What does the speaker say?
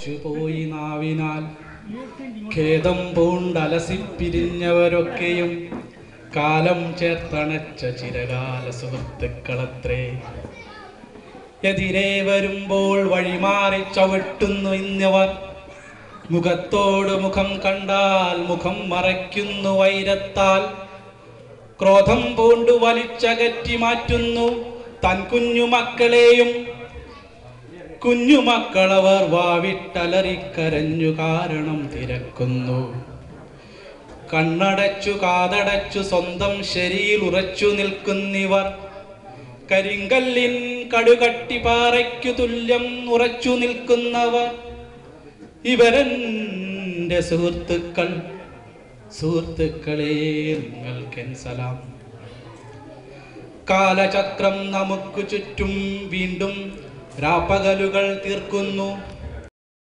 മരിച്ചുപോയി നാവിനാൽ ഖേദം പൂണ്ടലസിപ്പിരിഞ്ഞവരൊക്കെയും കാലം ചേർത്തണച്ച ചിരകാല സുഹൃത്തുക്കളത്രേ. എതിരെ വരുമ്പോൾ വഴിമാറി ചവിട്ടുന്നു ഇന്നവർ, മുഖത്തോട് മുഖം കണ്ടാൽ മുഖം മറയ്ക്കുന്നു വൈരത്താൽ. ക്രോധം പൂണ്ടു വലിച്ചകറ്റി മാറ്റുന്നു തൻ കുഞ്ഞുമക്കളെയും. കുഞ്ഞുമക്കളവർ വാവിട്ടലറിക്കരഞ്ഞു കാരണം തിരക്കുന്നു. കണ്ണടച്ചു കാതടച്ചു സ്വന്തം ശരിയിൽ ഉറച്ചു നിൽക്കുന്നിവർ. കരിങ്കല്ലിൻ കടുകട്ടി പാറയ്ക്കു തുല്യം ഉറച്ചു നിൽക്കുന്നവർ ഇവരെന്റെ സുഹൃത്തുക്കൾ. സുഹൃത്തുക്കളെ നിങ്ങൾക്കെൻ സലാം. കാലചക്രം നമുക്ക് ചുറ്റും വീണ്ടും രാപ്പകലുകൾ തീർക്കുന്നു.